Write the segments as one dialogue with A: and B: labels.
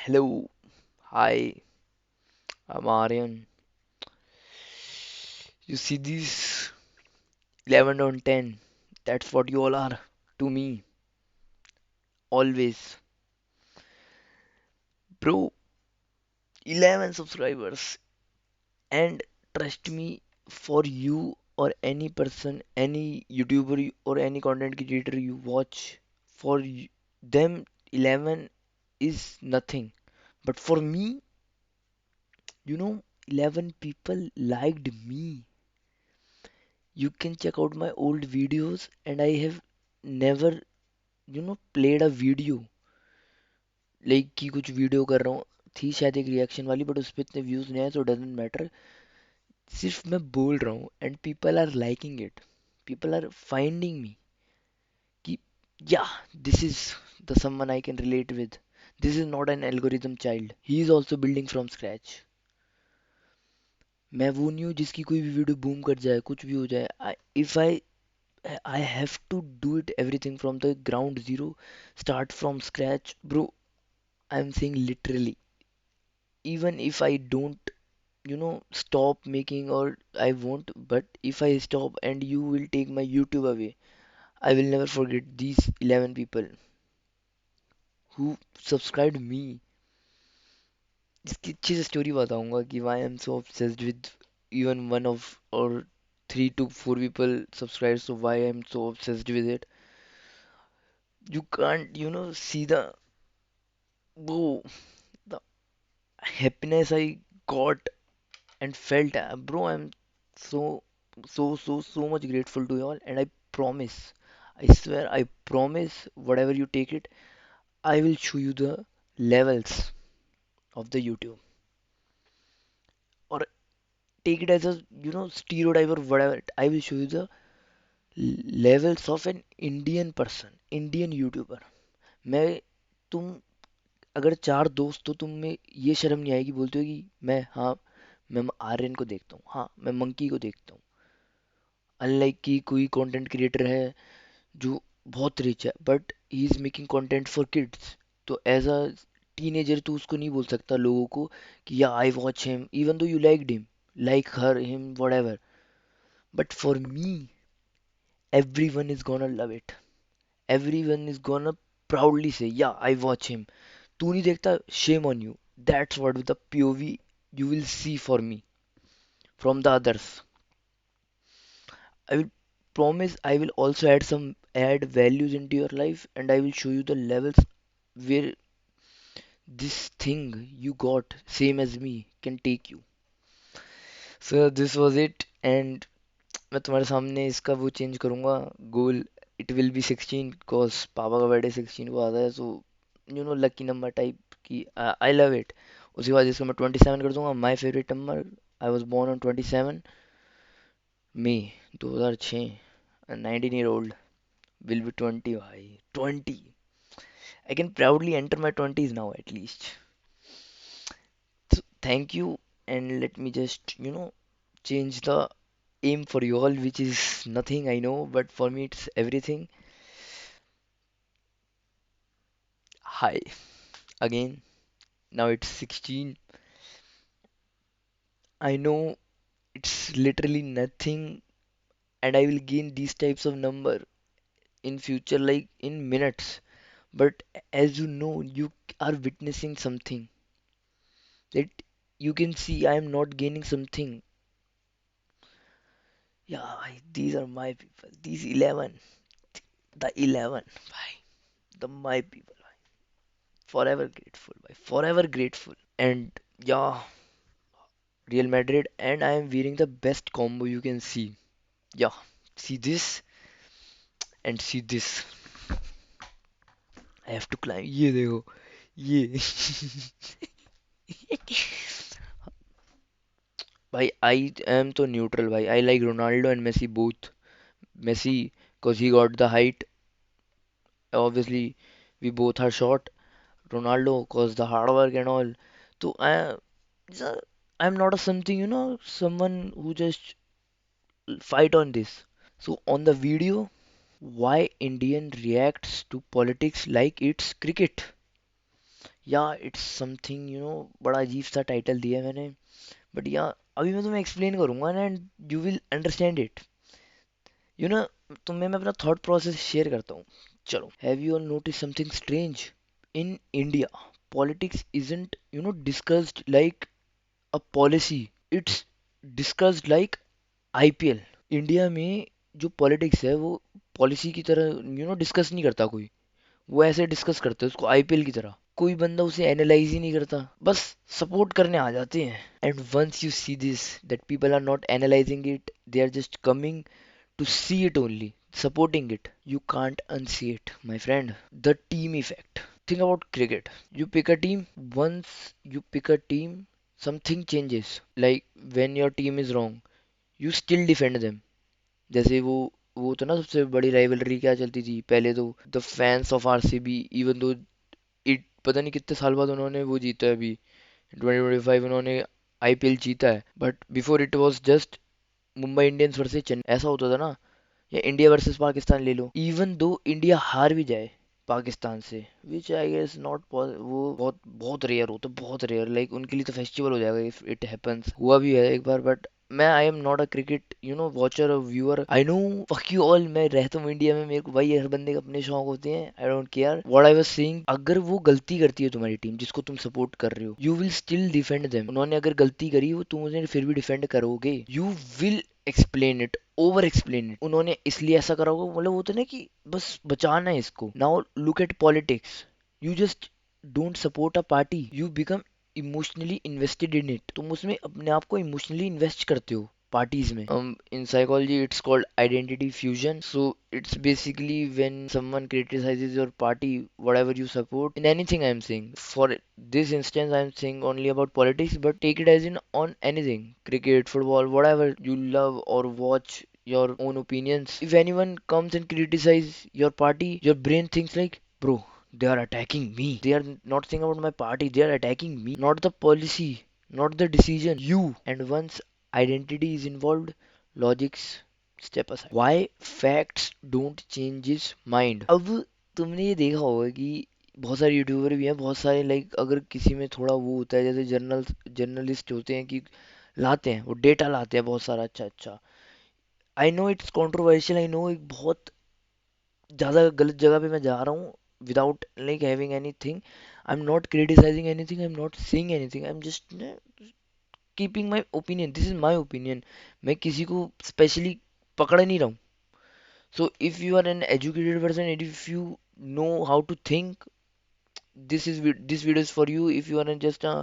A: Hello, hi, I'm Aryan. You see these 11 on 10, that's what you all are to me, always. Bro, 11 subscribers, and trust me, for you or any person, any YouTuber or any content creator you watch, for them, 11 is nothing. But for me, 11 people liked me. You can check out my old videos, and I have never played a video like कि कुछ video कर रहा हूँ थी शायद एक reaction वाली but उस पर इतने व्यूज नहीं आए तो डजेंट मैटर सिर्फ मैं बोल रहा हूँ and people are liking it people are finding me कि yeah this is the someone I can relate with this is not an algorithm child he is also building from scratch मैं वो नहीं हूँ जिसकी कोई भी वीडियो बूम कर जाए कुछ भी हो जाए if I have to do it everything from the ground zero, start from scratch, bro. I'm saying literally, even if I don't, stop making or I won't, but if I stop and you will take my YouTube away, I will never forget these 11 people who subscribed me. इसकी अच्छी सी story बताऊंगा कि why I'm so obsessed with even one of or 3 to 4 people subscribe, so why I'm so obsessed with it. You can't, see whoa, the happiness I got and felt, bro. I'm so, so much grateful to you all, and I promise, I swear, I promise, whatever you take it, I will show you the levels of the YouTube, or take it as a stereotype or whatever. I will show you the levels of an Indian person, Indian YouTuber. मैं तुम अगर चार दोस्त हो तुम में ये शर्म नहीं आएगी बोलते हो कि मैं आर्यन को देखता हूँ, हाँ मैं मंकी को देखता हूँ, अनलाइक कि कोई कंटेंट क्रिएटर है जो बहुत रिच है but he is making content for kids, तो एज अ टीनेजर तू उसको नहीं बोल सकता लोगों को कि या I watch him even though you like her him whatever, but for me everyone is gonna love it, everyone is gonna proudly say yeah I watch him. तू नहीं देखता, shame on you. That's what the POV you will see for me from the others. I will promise I will also add values into your life, and I will show you the levels where this thing you got same as me can take you. So this was it, and मैं तुम्हारे सामने इसका वो change करूंगा गोल. It will be 16 because पापा का birthday 16 को आता है, सो लकी नंबर टाइप की आई लव इट. उसके बाद इसको मैं 27 कर दूंगा, my favourite number. I was born on 27 May 2006. 19 year old will be 20 भाई 20. I can proudly enter my 20s now at least. So thank you, and let me just change the aim for you all, which is nothing I know, but for me it's everything. Hi again. Now it's 16. I know it's literally nothing, and I will gain these types of number in future, like in minutes. But as you know, you are witnessing something that you can see. I am not gaining something. Yeah, these are my people. These 11, the 11, bhai, the my people. Forever grateful, bhai, forever grateful. And yeah, Real Madrid, and I am wearing the best combo you can see. Yeah, see this and see this. I have to climb. ये देखो, ये. भाई I am तो neutral भाई. I like Ronaldo and Messi both. Messi, cause he got the height. Obviously, we both are short. Ronaldo, cause the hard work and all. So I'm not a something, someone who just fight on this. So on the video, why Indian reacts to politics like it's cricket. या it's something बड़ा अजीब सा title दिया है मैंने, but या अभी मैं तुम्हें एक्सप्लेन करूंगा ना and you will understand it. You know तुम्हें मैं अपना थॉट प्रोसेस शेयर करता हूँ। चलो, have you all notice something strange? In India politics isn't discussed like a policy, it's discussed like IPL. India में जो पॉलिटिक्स है वो पॉलिसी की तरह डिस्कस नहीं करता कोई। वो ऐसे डिस्कस करते हैं उसको आईपीएल की तरह। कोई बंदा उसे एनालाइज ही नहीं करता, बस सपोर्ट करने आ जाते हैं। And once you see this, that people are not analysing it, they are just coming to see it only, supporting it. You can't unsee it, my friend. The team effect. Think about cricket. You pick a team, once you pick a team, something changes. Like when your team is wrong, you still defend them. जैसे वो तो ना सबसे बड़ी rivalry क्या चलती थी पहले तो, the fans of RCB, even though it पता नहीं कितने साल बाद उन्होंने वो जीता है अभी 2025 उन्होंने आईपीएल जीता है, but before it was just Mumbai Indians versus Chennai, ऐसा होता था ना। या इंडिया वर्सेस पाकिस्तान ले लो, इवन दो इंडिया हार भी जाए पाकिस्तान से, विच आई गेस नॉट, वो बहुत बहुत रेयर होता है, बहुत रेयर, लाइक उनके लिए तो फेस्टिवल हो जाएगा इफ इट हैपेंस। हुआ भी है एक बार, बट मैं I am not a cricket watcher और viewer. I know fuck you all, मैं रहता हूँ इंडिया में, मेरे को भाई हर बंदे के अपने शौक होते हैं, I don't care what I was saying. अगर वो गलती करती है तुम्हारी टीम जिसको तुम सपोर्ट कर रहे हो, you will still defend them. उन्होंने अगर गलती करी वो तुम उन्हें फिर भी डिफेंड करोगे, you will explain it, over explain it. उन्होंने इसलिए ऐसा करा होगा, मतलब होता है ना कि बस बचाना है इसको। Now look at politics, you just don't support a party, you become emotionally invested in it. तुम उसमें अपने आप को इमोशनली इन्वेस्ट करते हो parties में। In psychology it's called identity fusion, so it's basically when someone criticizes your party, whatever you support in anything. I'm saying for this instance I'm saying only about politics, but take it as in on anything, cricket, football, whatever you love or watch, your own opinions. If anyone comes and criticize your party, your brain thinks like, bro, they are attacking me, they are not saying about my party, they are attacking me, not the policy, not the decision, you. And once identity is involved, logics step aside. Why facts don't change his mind? अब तुमने ये देखा होगा कि बहुत सारे YouTuber भी हैं, बहुत सारे, लाइक अगर किसी में थोड़ा वो होता है, जैसे जर्नलिस्ट होते हैं कि लाते हैं वो डेटा लाते हैं बहुत सारा, अच्छा अच्छा। I know it's controversial, I know एक बहुत ज़्यादा गलत जगह पे मैं जा रहा हूँ, without like having anything, I am not criticising anything, I am not saying anything, I am just keeping my opinion, this is my opinion. मैं किसी को स्पेशली पकड़ नहीं रहा हूँ। So if you are an educated person, if you know how to think, this video is for you. If you are just a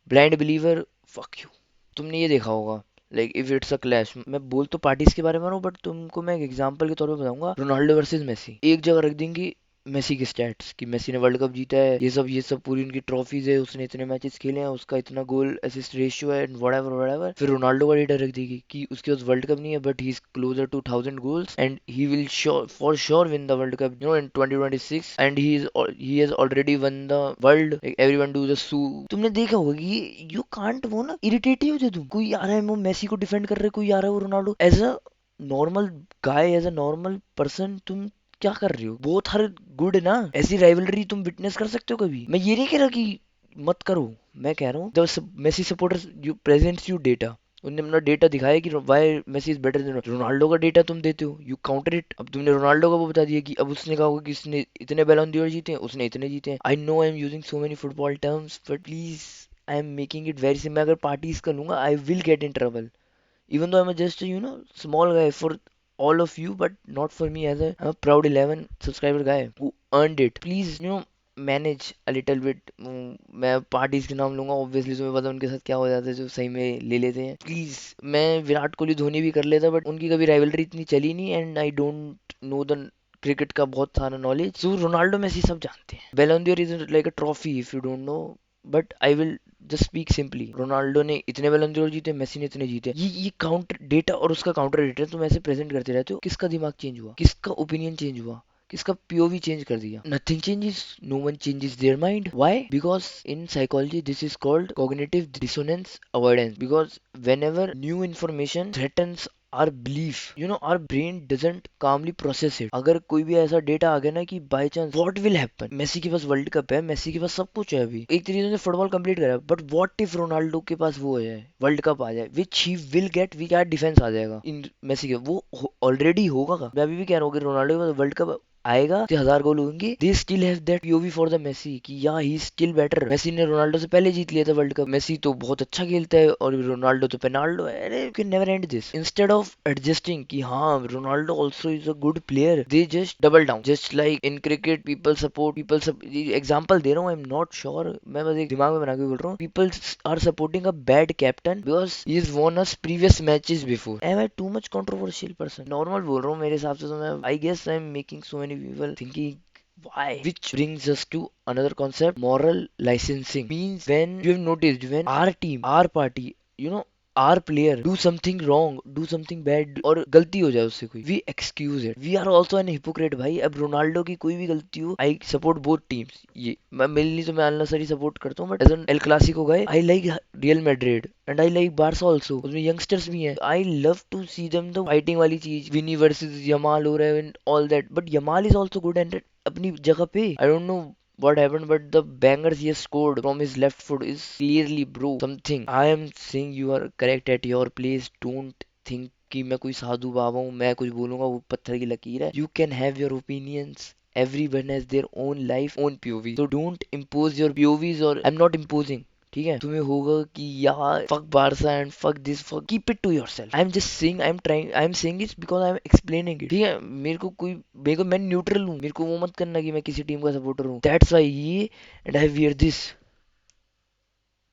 A: blind believer, fuck you. तुमने ये देखा होगा, like if it's a clash, मैं बोल तो parties के बारे में रहा हूँ, बट तुमको मैं एक एग्जांपल के तौर पे बताऊंगा, रोनाल्डो वर्सेस मेसी। एक जगह रख देंगे मेसी के स्टैट्स कि मेसी ने वर्ल्ड कप जीता है, ये सब पूरी उनकी ट्रॉफीज है, उसने इतने मैचेस खेले हैं, उसका इतना गोल असिस्ट रेशियो है, व्हाटएवर व्हाटएवर। फिर रोनाल्डो का डेटा रख देगी कि उसके पास वर्ल्ड कप नहीं है, but he is closer to 1000 goals and he will for sure win the world cup in 2026, and he has already won the world, everyone do the siu. तुमने देखा होगा कि यू कांट, वो ना irritative हो जाए, तुम कोई आ रहा है वो मेसी को डिफेंड कर रहे, कोई आ रहा है वो Ronaldo, as a normal guy, as a normal person, तुम क्या कर रहे हो? बोथ हर गुड ना, ऐसी राइवलरी तुम विटनेस कर सकते हो कभी? मैं ये नहीं कह रहा कि मत करो, मैं कह रहा हूँ the Messi supporters you presents you data, उनने अपना डेटा दिखाया कि why Messi is better than Ronaldo. का डेटा तुम देते हो, यू काउंटर इट। अब तुमने रोनाल्डो का वो बता दिया कि अब उसने कहा होगा कि इसने इतने बैलन d'Or जीते हैं, उसने इतने जीते हैं। आई know I am using so many football terms, but please I am making it very simple. मैं अगर पार्टीज का लूंगा, I will get in trouble, even though I'm just small guy for all of you, but not for me, as I'm a proud 11 subscriber guy who earned it. Please manage a little bit. मैं parties के नाम लूंगा, obviously तुम्हें पता है उनके साथ क्या हो जाता है जो सही में ले लेते हैं। प्लीज, मैं विराट कोहली धोनी भी कर लेता, बट उनकी कभी राइवलरी इतनी चली नहीं, and I don't know the cricket का बहुत सारा नॉलेज। सो रोनाल्डो मेसी सब जानते हैं, बैलन d'Or is like a trophy if you don't know, but I will just speak simply. Ronaldo ने इतने बैलन d'Or जीते, मेसी ने इतने जीते। ये काउंटर डेटा और उसका काउंटर डेटा तुम ऐसे प्रेजेंट करते रहते हो, किसका दिमाग चेंज हुआ, किसका ओपिनियन चेंज हुआ, किसका पीओवी चेंज कर दिया? Nothing changes, no one changes their mind. Why? Because in psychology this is called cognitive dissonance avoidance, because whenever new information threatens our belief, our brain doesn't calmly process it. अगर कोई भी ऐसा data आ गया ना कि by chance what will happen, Messi के पास world cup है, मेसी के पास सब कुछ है, अभी एक तरीके से फुटबॉल कंप्लीट करा है, बट व्हाट इफ रोनाल्डो के पास वो है, वर्ल्ड कप आ जाए, विच ही विल गेट, वी क्या डिफेंस आ जाएगा इन मेसी के, वो ऑलरेडी होगा का? मैं अभी भी कह रहा हूँ कि रोनाल्डो के पास वर्ल्ड कप आएगा तो 1000 गोल होंगे, they still have that POV for the Messi कि या ही स्टिल बेटर। मेसी ने रोनाल्डो से पहले जीत लिया था वर्ल्ड कप, मेसी तो बहुत अच्छा खेलता है और रोनाल्डो तो पेनाल्डो है। अरे you can never and this. Instead of adjusting कि हाँ Ronaldo also is a good player, they just double down, just like in cricket people सब एग्जांपल दे रहा हूँ, आई एम नॉट श्योर, मैं बस एक दिमाग में बना के बोल रहा हूँ, people are supporting a bad captain because he is won us previous matches before. Am I too much controversial person? Normal बोल रहा हूँ मेरे हिसाब से, तो मैं I guess I am making so many people thinking why, which brings us to another concept, moral licensing. Means when you have noticed, when our team, our party, our player do something wrong, do something bad, और गलती हो जाए उससे कोई, we excuse it, we are also an hypocrite भाई। अब Ronaldo की कोई भी गलती हो, आई सपोर्ट बोथ टीम्स, ये मैं मेनली तो मैं अल नासर ही सपोर्ट करता हूँ, but as an El Clasico guy I like Real Madrid and I like Barca also, उसमें यंगस्टर्स भी हैं, I love to see them, the fighting वाली चीज, विनी वर्सेस यमाल हो रहा है and all that, but Yamal is also good and अपनी जगह पे। I don't know what happened, but the bangers he has scored from his left foot is clearly bro something. I am saying you are correct at your place. Don't think कि मैं कोई साधु बाबा हूँ, मैं कुछ बोलूंगा वो पत्थर की लकीर है। You can have your opinions. Everyone has their own life, own POV. So don't impose your POVs, or I'm not imposing. ठीक है, तुम्हें होगा कि यार fuck Barca and fuck this, fuck keep it to yourself. I am just saying, I am saying it because I am explaining it. ठीक है, मेरे को मैं न्यूट्रल हूँ, मेरे को वो मत करना कि मैं किसी टीम का सपोर्टर हूँ, दैट्स व्हाई ये एंड आई वियर दिस।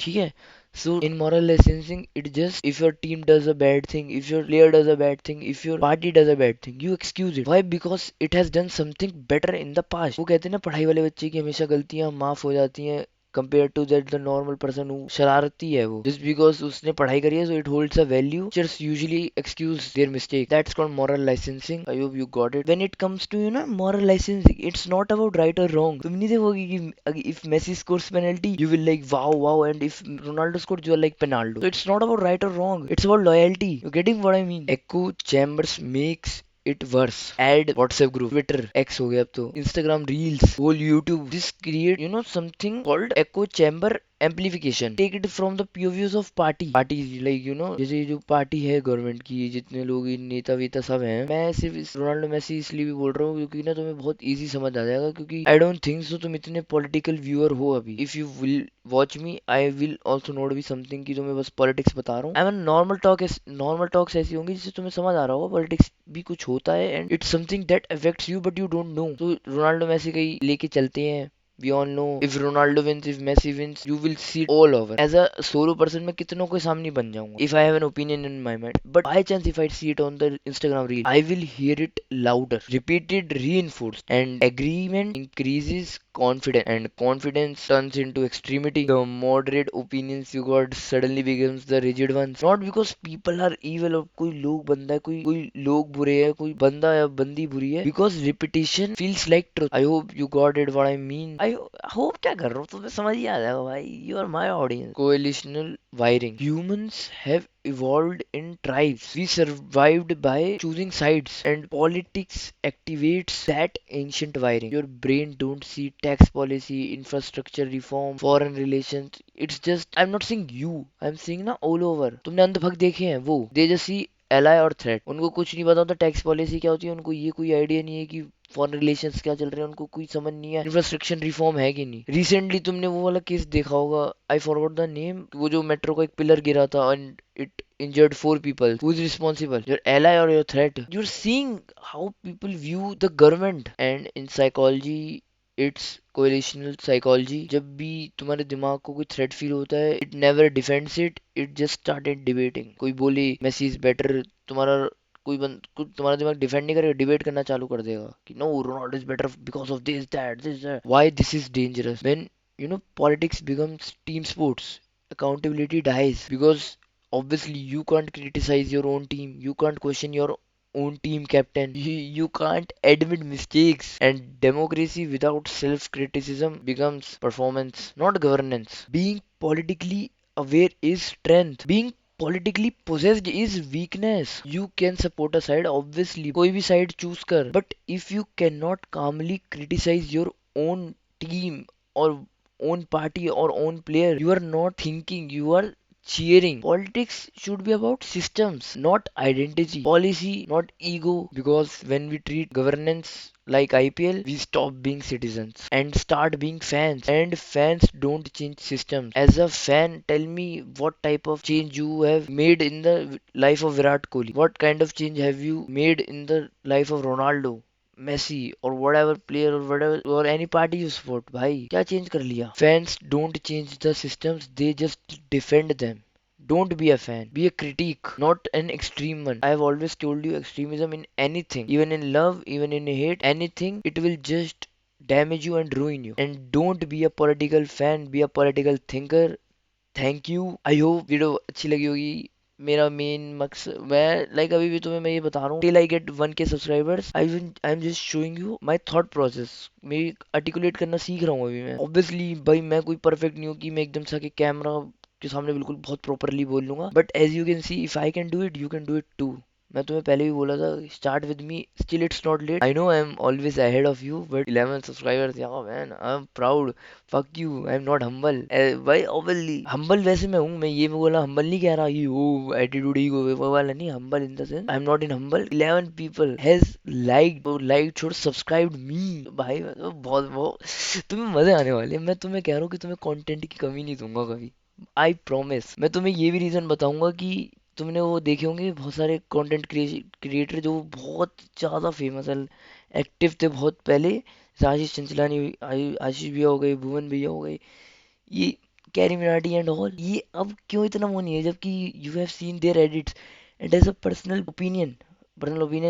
A: ठीक है, so in moral licensing it just, if your team does a bad thing, if your player does a bad thing, if your party does a bad thing, you excuse it. Why? Because it has done something better in the past. वो कहते हैं ना पढ़ाई वाले बच्चे की हमेशा गलतियां माफ हो जाती हैं compared to that the normal person who शरारती है वो, just because उसने पढ़ाई करी है, so it holds a value, just usually excuse their mistake. That's called moral licensing. I hope you got it. When it comes to moral licensing, it's not about right or wrong. तुम नहीं देखोगे कि if Messi scores penalty you will like wow wow, and if Ronaldo scores you are like Penaldo. So it's not about right or wrong, it's about loyalty. You're getting what I mean? Echo chambers makes it worse, add WhatsApp group, Twitter X हो गया अब तो, Instagram reels, whole YouTube, this create something called echo chamber amplification. Take it from the POVs of party like जैसे ये जो party है government की, जितने लोग नेता वेता सब हैं, मैं सिर्फ इस रोनाल्डो मेसी इसलिए भी बोल रहा हूँ क्योंकि ना तुम्हें बहुत इजी समझ आ जाएगा, क्योंकि आई डोंट थिंक सो तुम इतने पॉलिटिकल व्यूअर हो अभी। If you will watch me I will also note be something कि तुम्हें बस पॉलिटिक्स बता रहा हूँ। आई मीन नॉर्मल टॉक्स ऐसी होंगी जिससे तुम्हें समझ आ रहा होगा पॉलिटिक्स भी कुछ होता है, and it's something that affects you but you don't know. तो रोनाल्डो मेसी कहीं लेके चलते हैं, we all know if Ronaldo wins, if Messi wins, you will see it all over. As a solo person मैं कितनों के सामने बन जाऊंगा if I have an opinion in my mind, but by chance if I see it on the Instagram reel I will hear it louder, repeated, reinforced, and agreement increases confidence, and confidence turns into extremity. The moderate opinions you got suddenly becomes the rigid ones, not because people are evil और कोई लोग बंदा है, कोई लोग बुरे है, कोई बंदा या बंदी बुरी है, because repetition feels like truth. I hope you got it what I mean. I hope क्या कर रहा हूँ तुम्हें समझ ही आ जाएगा भाई, you are my audience. Coalitional wiring, humans have evolved in tribes. We survived by choosing sides, and politics activates that ancient wiring. Your brain don't see tax policy, infrastructure reform, foreign relations. It's just, I'm not saying you, I'm saying ना all over. तुमने अंधभक्त देखे हैं वो, they just see ally और threat, उनको कुछ नहीं पता होता टैक्स पॉलिसी क्या होती है, उनको ये कोई आइडिया नहीं है कि फॉरेन रिलेशंस क्या चल रहे हैं, उनको कोई समझ नहीं है इंफ्रास्ट्रक्चर रिफॉर्म है कि नहीं। रिसेंटली तुमने वो वाला केस देखा होगा, आई फॉरगॉट द नेम, वो जो मेट्रो का एक पिलर गिरा था and it injured 4 people. Who is responsible? Your ally or your threat? You're seeing how people view the government. And in psychology it's correlational psychology, जब भी तुम्हारे दिमाग को कोई थ्रेट फील होता है it never defends it, it just started debating. कोई बोले मेसी इज बेटर, तुम्हारा तुम्हारा दिमाग डिफेंड नहीं करेगा, डिबेट करना चालू कर देगा कि no Ronaldo is better because of this that. Why this is dangerous? When politics becomes team sports, accountability dies, because obviously you can't criticize your own team, you can't question your own team captain, you can't admit mistakes, and democracy without self criticism becomes performance, not governance. Being politically aware is strength, being politically possessed is weakness. You can support a side, obviously, कोई भी side choose कर, but if you cannot calmly criticize your own team or own party or own player, you are not thinking, you are cheering. Politics should be about systems, not identity. Policy, not ego. Because when we treat governance like IPL, we stop being citizens and start being fans. And fans don't change systems. As a fan, tell me what type of change you have made in the life of Virat Kohli. What kind of change have you made in the life of Ronaldo? Messi or whatever player or whatever or any party you support, भाई क्या change कर लिया? Fans don't change the systems, they just defend them. Don't be a fan, be a critique, not an extreme one. I have always told you extremism in anything, even in love, even in hate, anything, it will just damage you and ruin you. And don't be a political fan, be a political thinker. Thank you. I hope video अच्छी लगी होगी। मेरा main मकसद मैं अभी भी तुम्हें मैं ये बता रहा हूँ till I get 1K subscribers I am just showing you my thought process. मैं आर्टिकुलेट करना सीख रहा हूँ अभी मैं। ऑब्वियसली भाई मैं कोई परफेक्ट नहीं हूँ कि मैं एकदम से आके कैमरा के सामने बिल्कुल बहुत प्रॉपरली बोल लूंगा, but as you can see if I can do it you can do it too. मैं तुम्हें पहले भी बोला था start with me, still it's not late. I know I am always ahead of you but 11 subscribers, yeah man I am proud. Fuck you, I am not humble. भाई obviously humble वैसे मैं हूँ, मैं ये बोला हम्बल नहीं कह रहा ये वो एटीट्यूड ईगो वो वाला नहीं, humble in the sense I am not in humble. 11 people has like छोड़ सब्सक्राइब्ड मी। भाई मैं तो बहुत तुम्हें मजे आने वाले हैं। मैं तुम्हें कह रहा हूँ कि तुम्हें कंटेंट की कमी नहीं दूंगा कभी, आई प्रॉमिस। मैं तुम्हें ये भी रीजन बताऊंगा कि तुमने वो देखे होंगे बहुत सारे कंटेंट क्रिएटर जो बहुत ज़्यादा फेमस है, एक्टिव थे बहुत पहले, जैसे आशीष चंचलानी, आशीष भैया हो गए, भुवन भैया हो गए, ये कैरी मिनाटी एंड ऑल, ये अब क्यों इतना वो नहीं है, जबकि you have seen their edits. And as a personal opinion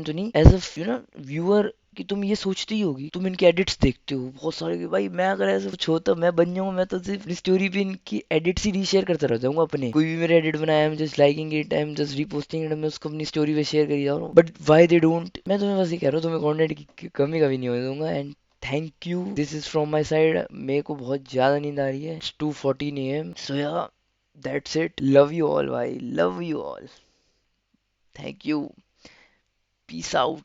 A: तो नहीं, एज अ व्यूअर, कि तुम ये सोचती ही होगी, तुम इनके एडिट्स देखते हो बहुत सारे कि भाई मैं अगर ऐसा कुछ होता मैं बन जाऊंगा, मैं तो सिर्फ अपनी स्टोरी पे इनकी एडिट्स ही रीशेयर करता रह जाऊंगा अपने। कोई भी मेरा एडिट बनाया, आई am just liking it, I am just reposting it, मैं उसको अपनी स्टोरी पे शेयर करी जा रहा हूँ, बट वाई दे डोंट। मैं तुम्हें बस ये कह रहा हूँ तुम्हें कंटेंट की कमी कभी नहीं होने दूंगा। And thank you, this is from my side. मेरे को बहुत ज़्यादा नींद आ रही है, it's 2:14 AM, so yeah that's it. Love you all भाई, love you all, thank you, peace out.